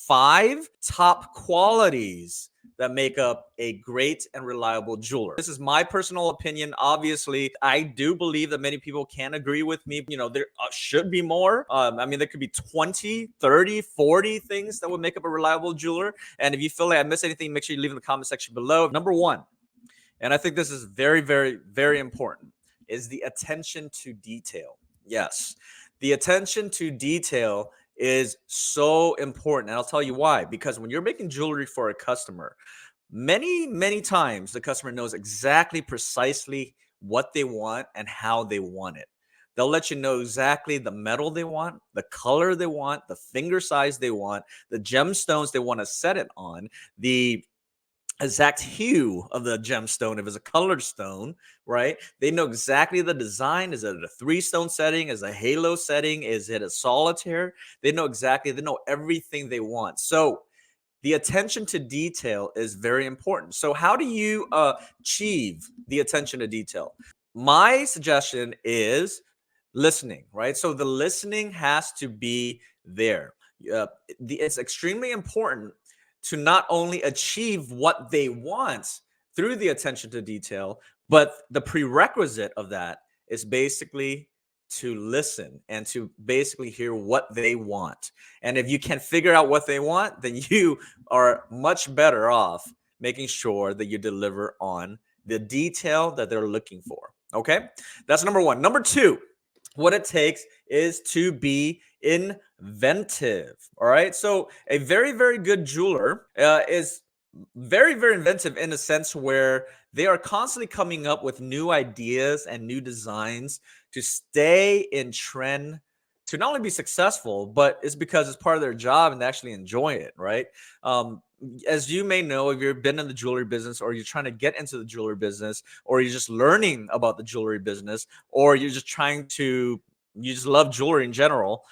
5 top qualities that make up a great and reliable jeweler. This is my personal opinion. Obviously, I do believe that many people can agree with me. There should be more. There could be 20, 30, 40 things that would make up a reliable jeweler. And if you feel like I missed anything, make sure you leave in the comment section below. Number 1, and I think this is very, very, very important, is the attention to detail. Yes, the attention to detail is so important. And I'll tell you why. Because when you're making jewelry for a customer, many, many times the customer knows exactly precisely what they want and how they want it. They'll let you know exactly the metal they want, the color they want, the finger size they want, the gemstones they want to set it on, the exact hue of the gemstone if it's a colored stone, right? They know exactly the design. Is it a 3-stone setting? Is it a halo setting? Is it a solitaire? They know everything they want. So the attention to detail is very important. So how do you achieve the attention to detail? My suggestion is listening, right? So the listening has to be there. It's extremely important to not only achieve what they want through the attention to detail, but the prerequisite of that is basically to listen and to basically hear what they want. And if you can figure out what they want, then you are much better off making sure that you deliver on the detail that they're looking for. Okay, that's number 1. Number 2, what it takes is to be inventive. All right. So a very, very good jeweler is very, very inventive in a sense where they are constantly coming up with new ideas and new designs to stay in trend, to not only be successful, but it's because it's part of their job and they actually enjoy it. Right. As you may know, if you've been in the jewelry business, or you're trying to get into the jewelry business, or you're just learning about the jewelry business, or you just love jewelry in general,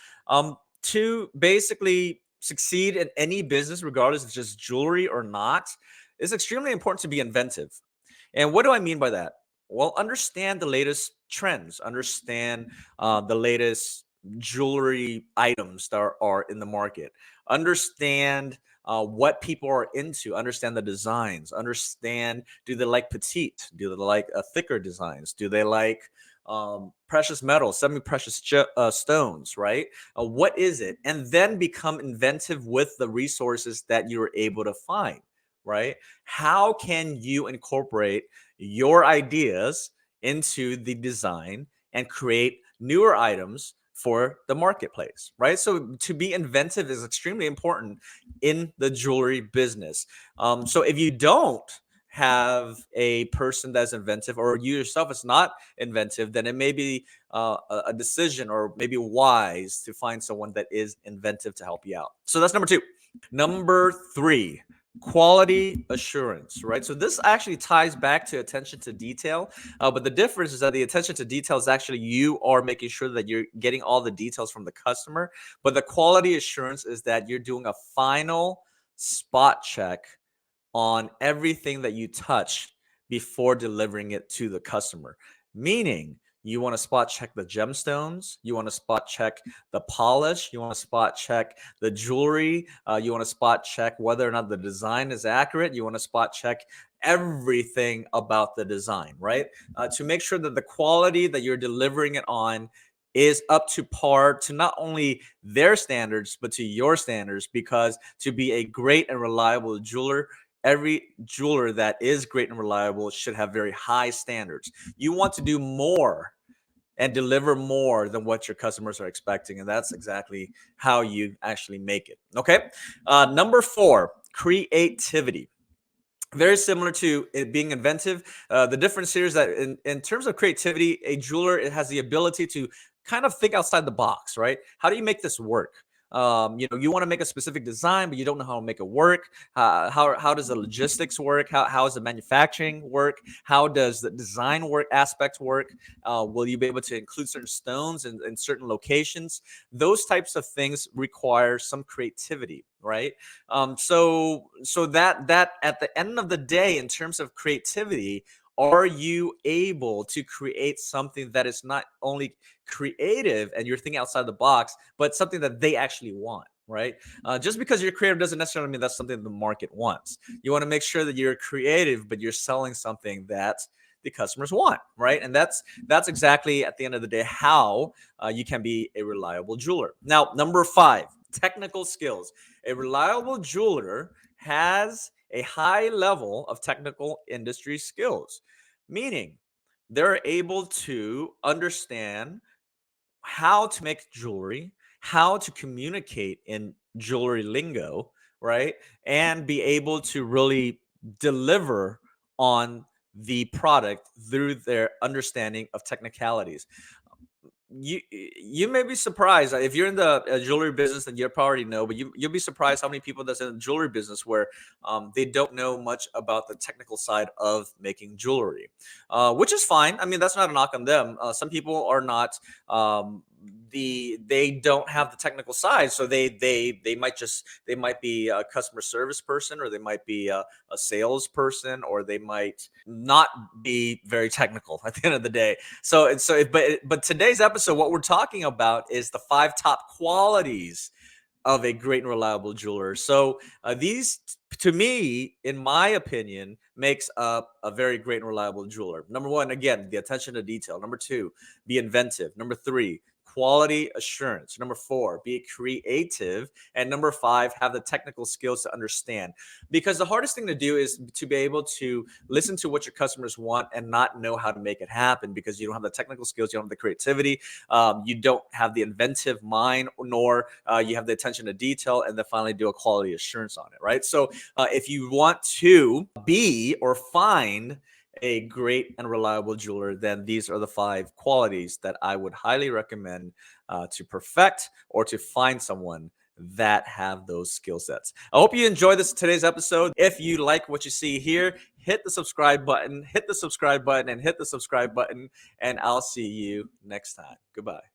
to basically succeed in any business, regardless if it's just jewelry or not, it's extremely important to be inventive. And what do I mean by that? Well, understand the latest trends, understand the latest jewelry items that are in the market, understand what people are into, understand the designs, understand, do they like petite? Do they like thicker designs? Do they like precious metals, semi-precious stones, right? What is it? And then become inventive with the resources that you're able to find, right? How can you incorporate your ideas into the design and create newer items for the marketplace, right? So to be inventive is extremely important in the jewelry business. So if you don't have a person that's inventive, or you yourself is not inventive, then it may be a decision, or maybe wise, to find someone that is inventive to help you out. So that's number 2. Number 3, quality assurance, right? So this actually ties back to attention to detail, but the difference is that the attention to detail is actually you are making sure that you're getting all the details from the customer, but the quality assurance is that you're doing a final spot check on everything that you touch before delivering it to the customer. Meaning, you want to spot check the gemstones, you want to spot check the polish, you want to spot check the jewelry, you want to spot check whether or not the design is accurate, you want to spot check everything about the design, right? To make sure that the quality that you're delivering it on is up to par to not only their standards, but to your standards, because to be a great and reliable jeweler, every jeweler that is great and reliable should have very high standards. You want to do more and deliver more than what your customers are expecting. And that's exactly how you actually make it. Okay. Number 4, creativity. Very similar to it being inventive. The difference here is that in terms of creativity, a jeweler, it has the ability to kind of think outside the box, right? How do you make this work? You want to make a specific design, but you don't know how to make it work. How does the logistics work? How does the manufacturing work? How does the design work aspect work? Will you be able to include certain stones in certain locations? Those types of things require some creativity, right? So that at the end of the day, in terms of creativity, are you able to create something that is not only creative and you're thinking outside the box, but something that they actually want, right? Just because you're creative doesn't necessarily mean that's something the market wants. You want to make sure that you're creative, but you're selling something that the customers want, right? And that's exactly at the end of the day how you can be a reliable jeweler. Now, number 5, technical skills. A reliable jeweler has a high level of technical industry skills, meaning they're able to understand how to make jewelry, how to communicate in jewelry lingo, right? And be able to really deliver on the product through their understanding of technicalities. You may be surprised if you're in the jewelry business, and you probably already know, but you'll be surprised how many people that's in the jewelry business where they don't know much about the technical side of making jewelry, which is fine. I mean, that's not a knock on them. Some people are not they don't have the technical side, so they might be a customer service person, or they might be a salesperson, or they might not be very technical at the end of the day. But today's episode, what we're talking about is the 5 top qualities of a great and reliable jeweler. So these, to me, in my opinion, makes up a very great and reliable jeweler. Number 1, again, the attention to detail. Number 2, be inventive. Number 3, quality assurance. Number 4, be creative. And number 5, have the technical skills to understand. Because the hardest thing to do is to be able to listen to what your customers want and not know how to make it happen, because you don't have the technical skills, you don't have the creativity, you don't have the inventive mind, nor you have the attention to detail, and then finally do a quality assurance on it, right? So if you want to be or find a great and reliable jeweler, then these are the 5 qualities that I would highly recommend to perfect, or to find someone that have those skill sets. I hope you enjoyed today's episode. If you like what you see here, hit the subscribe button, hit the subscribe button, and hit the subscribe button, and I'll see you next time. Goodbye.